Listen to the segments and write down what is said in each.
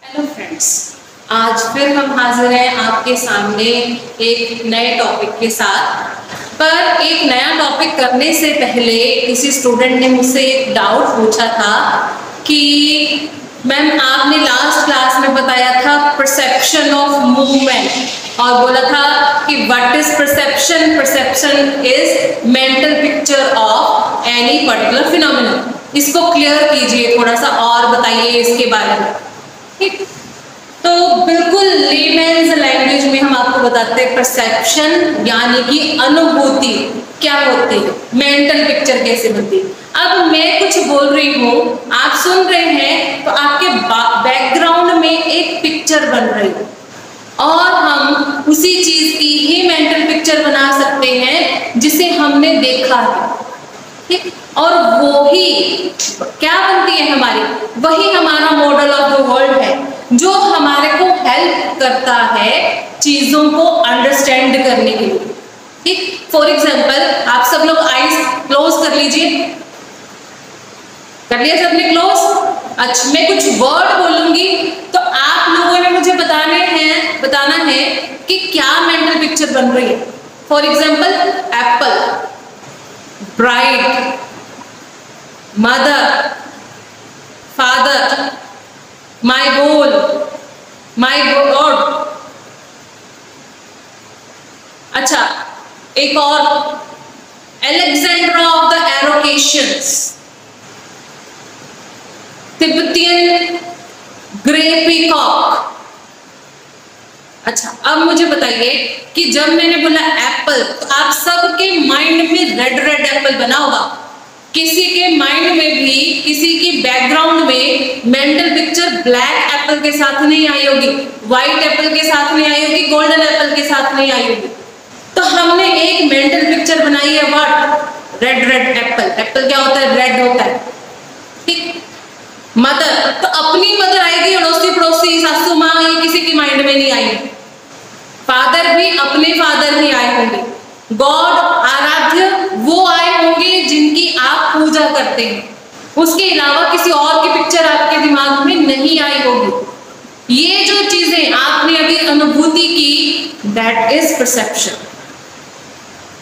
Hello friends, आज फिर हम हाजिर हैं आपके सामने एक नए टॉपिक के साथ। पर एक नया टॉपिक करने से पहले किसी स्टूडेंट ने मुझसे एक डाउट पूछा था कि मैम आपने लास्ट क्लास में बताया था परसेप्शन ऑफ मूवमेंट और बोला था कि what is perception. Perception is mental picture of any particular phenomenon. इसको क्लियर कीजिए, थोड़ा सा और बताइए इसके बारे में। ठीक, तो बिल्कुल लेमैन्स लैंग्वेज में हम आपको बताते हैं परसेप्शन यानी कि अनुभूति क्या होती है, मेंटल पिक्चर कैसे बनती है। अब मैं कुछ बोल रही हूँ, आप सुन रहे हैं, तो आपके बैकग्राउंड में एक पिक्चर बन रही है और हम उसी चीज की ही मेंटल पिक्चर बना सकते हैं जिसे हमने देखा है। ठीक, और वो ही क्या बनती है हमारी, वही हमारा मॉडल ऑफ द वर्ल्ड है जो हमारे को हेल्प करता है चीजों को अंडरस्टैंड करने के लिए। ठीक, फॉर एग्जाम्पल आप सब लोग आईज क्लोज कर लीजिए। कर लिया सबने क्लोज? अच्छा, मैं कुछ वर्ड बोलूंगी तो आप लोगों ने मुझे बताना है कि क्या मेंटल पिक्चर बन रही है। For example apple, bride, mother, father, my goal, my god. अच्छा, एक और, Alexandra of the evocations, Tibetan grey peacock. अच्छा, अब मुझे बताइए कि जब मैंने बोला एप्पल तो आप सबके माइंड में रेड रेड एप्पल बना होगा, किसी के माइंड में भी, किसी की बैकग्राउंड में मेंटल पिक्चर ब्लैक एप्पल के साथ नहीं आई होगी, व्हाइट एप्पल के साथ नहीं आई होगी, गोल्डन एप्पल के साथ नहीं आई होगी। तो हमने एक मेंटल पिक्चर बनाई है, what, red red Apple. Apple क्या होता है, रेड होता है। ठीक, मदर, तो अपनी मदर आएगी, अड़ोसी पड़ोसी सासू माँ, ये किसी के माइंड में नहीं आई। फादर भी अपने फादर ही आए होंगे। गॉड, आराध्य, वो आए होंगे जिनकी आप पूजा करते हैं। उसके अलावा किसी और की पिक्चर आपके दिमाग में नहीं आई होगी। ये जो चीजें आपने अभी अनुभूति की, दैट इज परसेप्शन।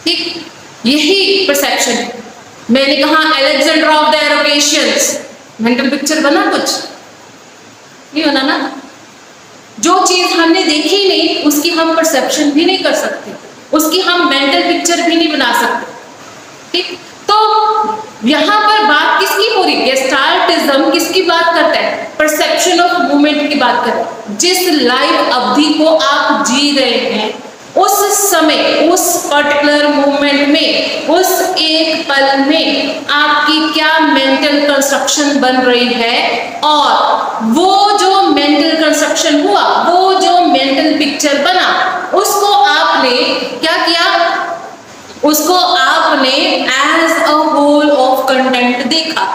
ठीक, यही परसेप्शन है। मैंने कहा Alexandra of the evocations, mental picture बना, कुछ नहीं बना ना। जो चीज हमने देखी नहीं उसकी हम परसेप्शन भी नहीं कर सकते, उसकी हम मेंटल पिक्चर भी नहीं बना सकते। ठीक, तो यहां पर बात किसकी हो रही है, गेस्टाल्टिज्म किसकी बात करता है, परसेप्शन ऑफ मूवमेंट की बात करता है। जिस लाइफ अवधि को आप जी रहे हैं, उस समय, उस पर्टिकुलर मूवमेंट में, उस एक पल में आपकी क्या मेंटल कंस्ट्रक्शन बन रही है, और वो जो मेंटल कंस्ट्रक्शन हुआ, वो जो मेंटल पिक्चर बना, उसको आपने क्या किया, उसको आपने as a whole of content देखा।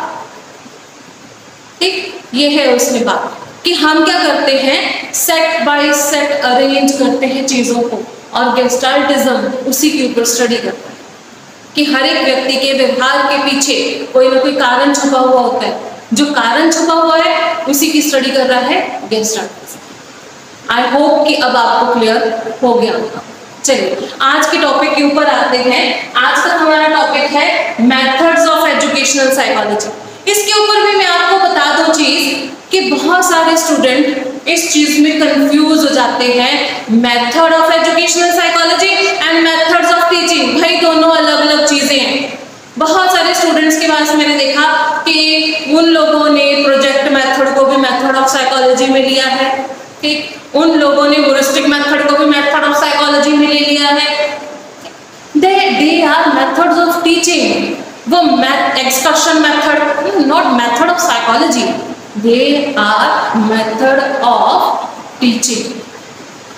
ठीक, ये है उसमें बात कि हम क्या करते हैं, सेट बाय सेट अरेंज करते हैं चीजों को, और गेस्टाल्टिज्म उसी के ऊपर स्टडी करता है कि हर एक व्यक्ति के व्यवहार के पीछे कोई ना कोई कारण छुपा हुआ होता है। जो कारण छुपा हुआ है उसी की स्टडी कर रहा है गेस्टाल्टिज्म। आई होप कि अब आपको क्लियर हो गया होगा। चलिए आज के टॉपिक के ऊपर आते हैं। आज का हमारा टॉपिक है मेथड्स ऑफ एजुकेशनल साइकोलॉजी। इसके ऊपर भी मैं आपको बता दूं चीज कि बहुत सारे स्टूडेंट इस चीज में कंफ्यूज हो जाते हैं। Method of educational psychology and methods of teaching, भाई दोनों अलग अलग चीजें हैं। बहुत सारे स्टूडेंट्स के पास मैंने देखा कि उन लोगों ने प्रोजेक्ट मेथड को भी मेथड ऑफ साइकोलॉजी में लिया है। ठीक, उन लोगों ने ह्यूरिस्टिक मेथड को भी मेथड ऑफ साइकोलॉजी में ले लिया है। They are methods of teaching. वो excursion method, not method of psychology, they are method of teaching.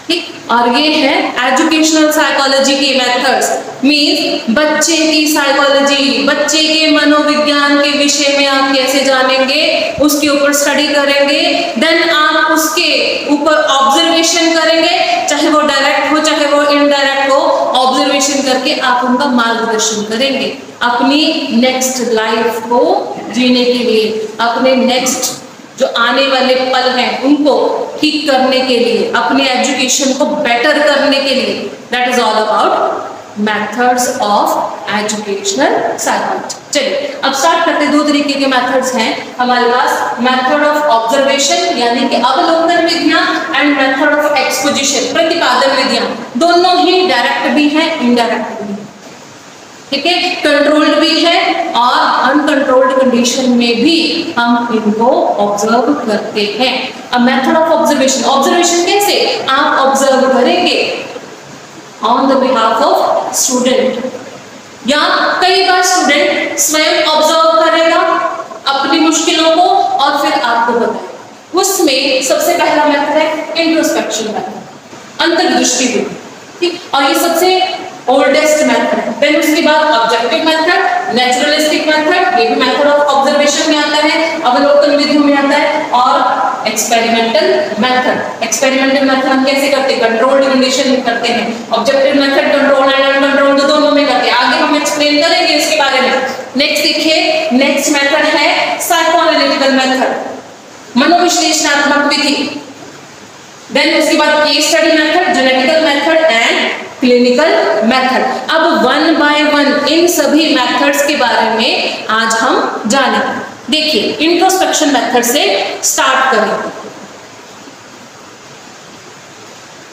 ठीक, और ये है एजुकेशनल साइकोलॉजी के मेथड्स। मीन्स बच्चे की साइकोलॉजी, बच्चे के मनोविज्ञान के विषय में आप कैसे जानेंगे, उसके ऊपर स्टडी करेंगे। देन आप उसके ऊपर ऑब्जर्वेशन करेंगे, चाहे वो डायरेक्ट हो चाहे वो इनडायरेक्ट हो। ऑब्जर्वेशन करके आप उनका मार्गदर्शन करेंगे अपनी नेक्स्ट लाइफ को जीने के लिए, अपने नेक्स्ट जो आने वाले पल हैं उनको ठीक करने के लिए, अपने एजुकेशन को बेटर करने के लिए। That is all about methods of educational psychology. चलिए अब स्टार्ट करते हैं। दो तरीके के मेथड्स हैं हमारे पास, मेथड ऑफ ऑब्जर्वेशन यानी कि अवलोकन विधियां एंड मेथड ऑफ एक्सपोजिशन प्रतिपादन विधियां। दोनों ही डायरेक्ट भी हैं, इनडायरेक्ट भी हैं, ठीक है, कंट्रोल्ड भी है और अनकंट्रोल्ड कंडीशन में भी हम इनको ऑब्जर्व करते हैं। अब मेथड ऑफ ऑब्जर्वेशन, ऑब्जर्वेशन कैसे आप ऑब्जर्व करेंगे on the behalf of student, या कई बार स्टूडेंट स्वयं ऑब्जर्व करेगा अपनी मुश्किलों को और फिर आपको बताएगा। उसमें सबसे पहला मेथड है इंट्रोस्पेक्शन मेथड, अंतर्दृष्टि विधि, ठीक, और ये सबसे ओल्डेस्ट मेथड है। देन उसके बाद ऑब्जेक्टिव मेथड, नेचुरलिस्टिक मेथड, ये भी मेथड ऑफ ऑब्जर्वेशन में आता है, अवलोकन विधियों में आता है, और एक्सपेरिमेंटल मेथड। एक्सपेरिमेंटल मेथड हम कैसे करते हैं, कंट्रोल्ड कंडीशन में करते हैं। Objective method control and uncontrolled दोनों में करते हैं, आगे हम एक्सप्लेन करेंगे इसके बारे में। नेक्स्ट देखिए, नेक्स्ट मेथड है साइकोएनालिटिकल मेथड, मनोविश्लेषणात्मक विधि। देन उसके बाद case study method, genetical method and clinical method. अब वन बाय वन इन सभी मेथड्स के बारे में आज हम जानेंगे। देखिए इंट्रोस्पेक्शन मेथड से स्टार्ट करें।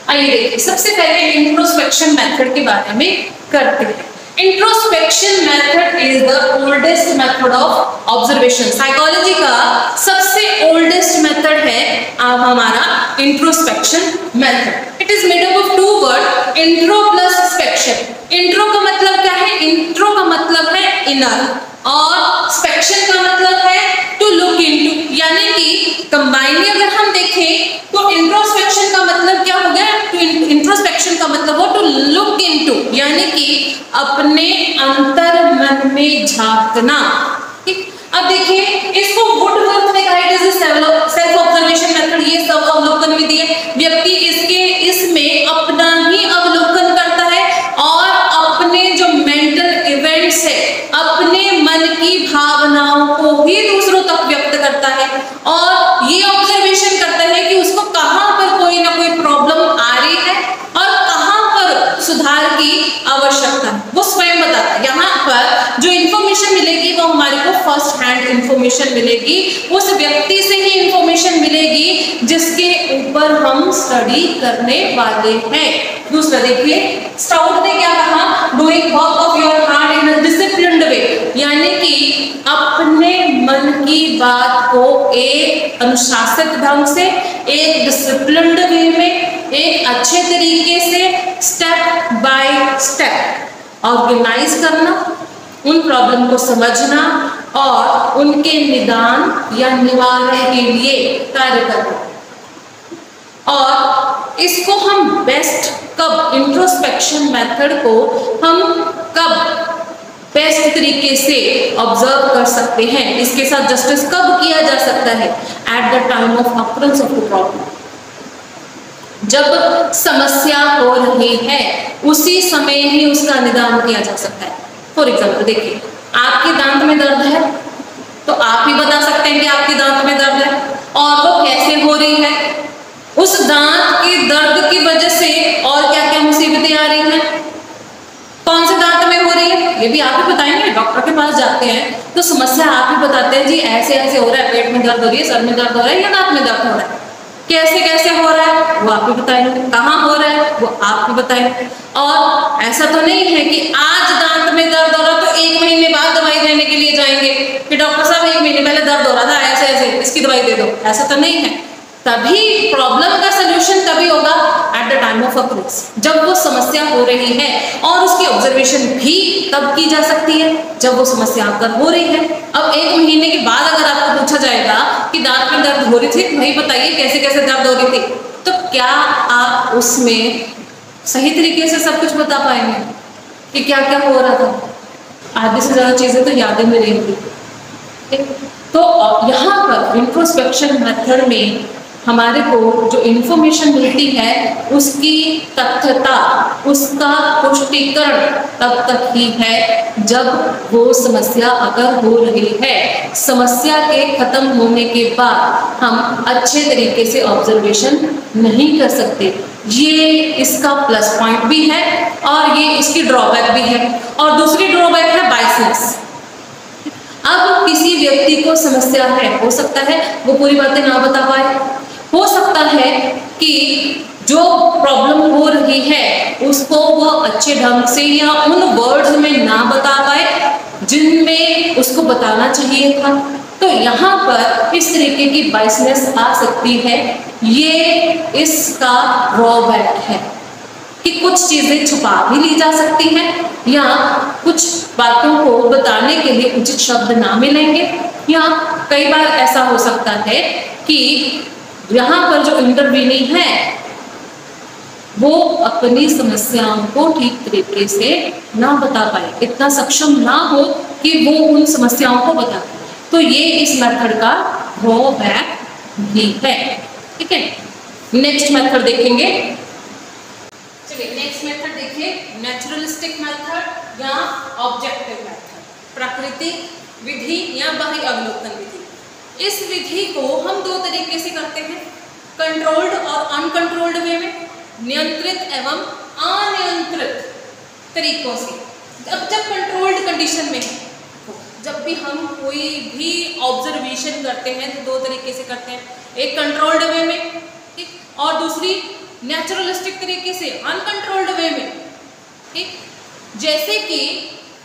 आइए देखिए, सबसे पहले इंट्रोस्पेक्शन मेथड के बारे में करते हैं। Introspection method is the oldest method of observation. Psychology का सबसे ओल्डेस्ट मेथड है अब हमारा introspection method. It is made up of two word, intro plus spection. Intro का मतलब क्या है, इंट्रो का मतलब है इनर और स्पेक्शन का मतलब है टू लुक इनटू, यानी कि कंबाइनली अगर हम देखें तो इंट्रोस्पेक्शन का मतलब क्या हो गया, इंट्रोस्पेक्शन का मतलब हो टू लुक इनटू, यानी कि अपने अंतर मन में झांकना। अब देखिए इसको वुडवर्थ ने कहा it is self observation method. ये सब अवलोकन विधि है, व्यक्ति इसमें अपना ही अवलोकन करता है और अपने जो मेंटल इवेंट्स है, अपने मन की भावनाओं को ही दूसरों तक व्यक्त करता है और ये ऑब्जर्वेशन करता है कि उसको कहां पर कोई ना कोई प्रॉब्लम आ रही है और कहां पर सुधार की आवश्यकता है, वो स्वयं बताता है। यहाँ पर जो इंफॉर्मेशन मिलेगी वो हमारे को फर्स्ट हैंड इंफॉर्मेशन मिलेगी, उस व्यक्ति से ही इंफॉर्मेशन मिलेगी जिसके ऊपर हम स्टडी करने वाले हैं। दूसरा देखिए, स्टाउट ने क्या कहा, doing work of your heart in a disciplined way, यानी कि अपने मन की बात को एक अनुशासित ढंग से, एक डिसिप्लिन्ड वे में, एक अच्छे तरीके से स्टेप बाय स्टेप ऑर्गेनाइज करना, उन प्रॉब्लम को समझना और उनके निदान या निवारण के लिए कार्य करना। और इसको हम बेस्ट कब, इंट्रोस्पेक्शन मेथड को हम कब बेस्ट तरीके से ऑब्जर्व कर सकते हैं, इसके साथ जस्टिस कब किया जा सकता है, at the time of occurrence of the problem. जब समस्या हो रही है उसी समय ही उसका निदान किया जा सकता है। फॉर एग्जाम्पल देखिए, आपके दांत में दर्द है तो आप ही बता सकते हैं कि आपके दांत में दर्द है और वो कैसे हो रही है, उस दांत के दर्द की वजह से और क्या क्या मुसीबतें आ रही हैं, कौन से दांत में हो रही है, ये भी आप ही बताएंगे। डॉक्टर के पास जाते हैं तो समस्या आप ही बताते हैं, जी ऐसे ऐसे हो रहा है, पेट में दर्द हो रही है, सर में दर्द हो रहा है या दांत में दर्द हो रहा है, कैसे कैसे हो रहा है वो आप ही बताएंगे, कहाँ हो रहा है वो आप ही बताएंगे। और ऐसा तो नहीं है कि आज दांत में दर्द हो रहा तो 1 महीने बाद दवाई देने के लिए जाएंगे कि डॉक्टर साहब 1 महीने पहले दर्द हो रहा था, ऐसे ऐसे इसकी दवाई दे दो, ऐसा तो नहीं है। तभी प्रॉब्लम का सलूशन तभी होगा at the time of occurrence, जब वो समस्या हो रही है, और उसकी ऑब्जर्वेशन भी तब की जा सकती है जब वो समस्या अगर हो रही है। अब 1 महीने के बाद अगर आपको पूछा जाएगा कि दांत में दर्द हो रही थी, भाई बताइए कैसे कैसे दर्द हो रही थी, तो क्या आप उसमें सही तरीके से सब कुछ बता पाएंगे कि क्या क्या हो रहा था? आधे से ज्यादा चीजें तो याद ही नहीं रहेंगी। तो यहाँ पर इंट्रोस्पेक्शन मेथड में हमारे को जो इन्फॉर्मेशन मिलती है उसकी तथ्यता, उसका पुष्टिकरण तब तक ही है जब वो समस्या अगर हो रही है। समस्या के खत्म होने के बाद हम अच्छे तरीके से ऑब्जर्वेशन नहीं कर सकते। ये इसका प्लस पॉइंट भी है और ये इसकी ड्रॉबैक भी है। और दूसरी ड्रॉबैक है बायसनेस। अब किसी व्यक्ति को समस्या है, हो सकता है वो पूरी बातें ना बता पाए, हो सकता है कि जो प्रॉब्लम हो रही है उसको वो अच्छे ढंग से या उन वर्ड्स में ना बता पाए जिनमें उसको बताना चाहिए था। तो यहाँ पर इस तरीके की बायसनेस आ सकती है। ये इसका ड्रॉबैक है कि कुछ चीजें छुपा भी ली जा सकती हैं या कुछ बातों को बताने के लिए उचित शब्द ना मिलेंगे, या कई बार ऐसा हो सकता है कि यहाँ पर जो इंटरव्यूनी है वो अपनी समस्याओं को ठीक तरीके से ना बता पाए, इतना सक्षम ना हो कि वो उन समस्याओं को बता पाए। तो ये इस मेथड का ड्रॉबैक भी है। ठीक है, नेक्स्ट मेथड देखेंगे। चलिए नेक्स्ट मेथड देखिए, नेचुरलिस्टिक मेथड या ऑब्जेक्टिव मेथड, प्राकृतिक विधि या बाह्य अवलोकन विधि। इस विधि को हम दो तरीके से करते हैं, कंट्रोल्ड और अनकंट्रोल्ड वे में, नियंत्रित एवं अनियंत्रित तरीकों से। अब जब कंट्रोल्ड कंडीशन में है, जब भी हम कोई भी ऑब्जर्वेशन करते हैं तो दो तरीके से करते हैं, एक कंट्रोल्ड वे में, ठीक, और दूसरी नेचुरलिस्टिक तरीके से अनकंट्रोल्ड वे में। ठीक, जैसे कि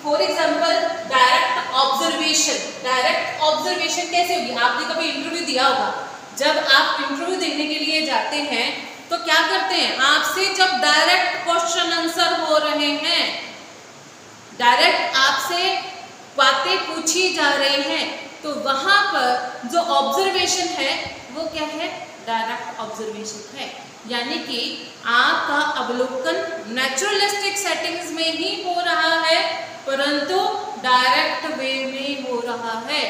for example direct observation. Direct observation कैसे होगी? आपने कभी इंटरव्यू दिया होगा, जब आप इंटरव्यू देने के लिए जाते हैं तो क्या करते हैं, आपसे जब डायरेक्ट क्वेश्चन आंसर हो रहे हैं, डायरेक्ट आपसे बातें पूछी जा रही हैं, तो वहां पर जो ऑब्जर्वेशन है वो क्या है? डायरेक्ट ऑब्जर्वेशन है। यानी कि आपका अवलोकन नेचुरलिस्टिक सेटिंग्स में ही हो रहा है परंतु डायरेक्ट वे में हो रहा है।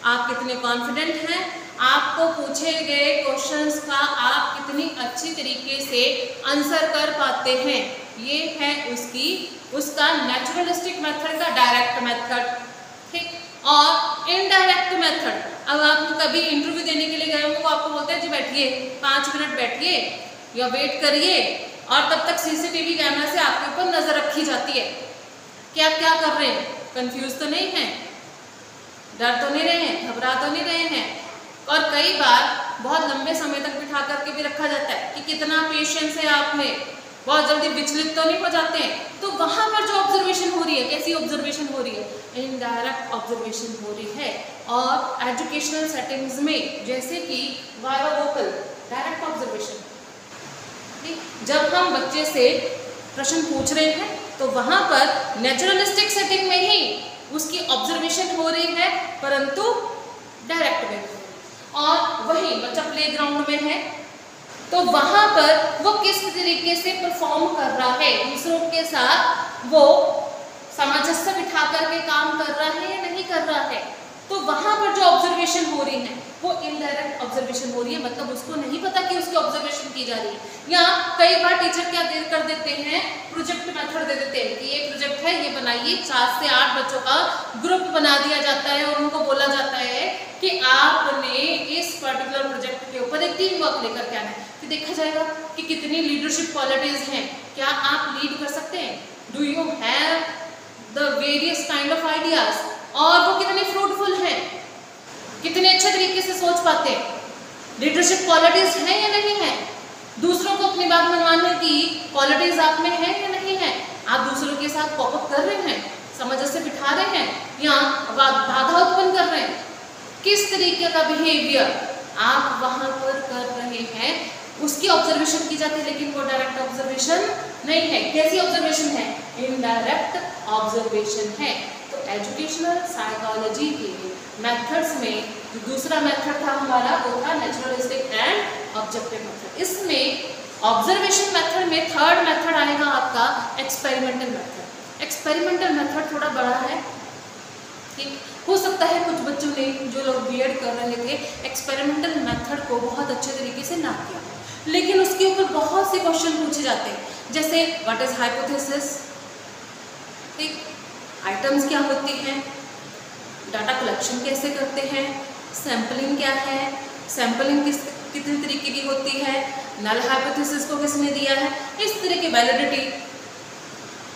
आप कितने कॉन्फिडेंट हैं, आपको पूछे गए क्वेश्चंस का आप कितनी अच्छी तरीके से आंसर कर पाते हैं, ये है उसका नेचुरलिस्टिक मेथड का डायरेक्ट मेथड। ठीक, और इनडायरेक्ट मेथड, अब आप कभी इंटरव्यू देने के लिए गए होंगे, आपको बोलते हैं जी बैठिए, 5 मिनट बैठिए या वेट करिए, और तब तक सीसीटीवी कैमरा से आपके ऊपर नजर रखी जाती है कि आप क्या कर रहे हैं, कंफ्यूज तो नहीं हैं, डर तो नहीं रहे हैं, घबरा तो नहीं रहे हैं। और कई बार बहुत लंबे समय तक बिठा करके भी रखा जाता है कि कितना पेशेंस है आप में, बहुत जल्दी विचलित तो नहीं हो जाते हैं। तो वहां पर जो ऑब्जर्वेशन हो रही है, कैसी ऑब्जर्वेशन हो रही है? इनडायरेक्ट ऑब्जर्वेशन हो रही है। और एजुकेशनल सेटिंग्स में जैसे कि वाइवा वोकल, डायरेक्ट ऑब्जर्वेशन, जब हम बच्चे से प्रश्न पूछ रहे हैं तो वहां पर नेचुरलिस्टिक सेटिंग में ही उसकी ऑब्जर्वेशन हो रही है परंतु डायरेक्ट में। और वही बच्चा प्लेग्राउंड में है तो वहां पर वो किस तरीके से परफॉर्म कर रहा है, दूसरों के साथ वो सामंजस्य बिठा करके काम कर रहा है या नहीं कर रहा है। तो वहां पर जो ऑब्जर्वेशन हो रही है वो इनडायरेक्ट ऑब्जर्वेशन हो रही है, मतलब उसको नहीं पता कि उसकी ऑब्जर्वेशन की जा रही है। या कई बार टीचर क्या कर देते हैं, प्रोजेक्ट मेथड दे देते हैं कि ये प्रोजेक्ट है, ये बनाइए, 4 से 8 बच्चों का ग्रुप बना दिया जाता है और उनको बोला जाता है कि आपने इस पर्टिकुलर प्रोजेक्ट के ऊपर एक टीम वर्क लेकर के आना है। तो देखा जाएगा कि कितनी लीडरशिप क्वालिटीज हैं, क्या आप लीड कर सकते हैं, do you have the various kind of ideas, और वो कितनी फ्रूटफुल हैं, कितने अच्छे तरीके से सोच पाते हैं, लीडरशिप क्वालिटीज हैं या नहीं है, दूसरों को अपनी बात मनवाने की क्वालिटीज आप में है या नहीं है, आप दूसरों के साथ कॉपअप कर रहे हैं, सामंजस्य बिठा रहे हैं या बाधा उत्पन्न कर रहे हैं, किस तरीके का बिहेवियर आप वहां पर कर रहे हैं, उसकी ऑब्जर्वेशन की जाती है। लेकिन वो डायरेक्ट ऑब्जर्वेशन नहीं है। कैसी ऑब्जर्वेशन है? इनडायरेक्ट ऑब्जर्वेशन है। तो एजुकेशनल साइकोलॉजी के मेथड्स में जो दूसरा मेथड था हमारा वो था नेचुरलिस्टिक एंड ऑब्जेक्टिव मेथड। इसमें ऑब्जर्वेशन मेथड में थर्ड मेथड आएगा आपका एक्सपेरिमेंटल मेथड। एक्सपेरिमेंटल मेथड थोड़ा बड़ा है, ठीक, हो सकता है कुछ बच्चों ने, जो लोग बीएड कर रहे थे, एक्सपेरिमेंटल मेथड को बहुत अच्छे तरीके से ना किया, लेकिन उसके ऊपर बहुत से क्वेश्चन पूछे जाते हैं, जैसे व्हाट इज हाइपोथेसिस, ठीक, आइटम्स क्या होती हैं, डाटा कलेक्शन कैसे करते हैं, सैम्पलिंग क्या है, सैम्पलिंग कितने तरीके की होती है, नल हाइपोथेसिस को किसने दिया है, इस तरह की वैलिडिटी,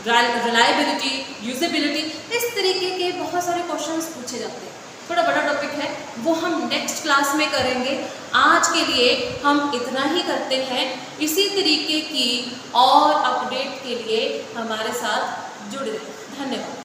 रिलायबिलिटी, यूजेबिलिटी, इस तरीके के बहुत सारे क्वेश्चंस पूछे जाते हैं। थोड़ा बड़ा टॉपिक है, वो हम नेक्स्ट क्लास में करेंगे। आज के लिए हम इतना ही करते हैं। इसी तरीके की और अपडेट के लिए हमारे साथ जुड़े रहें। धन्यवाद।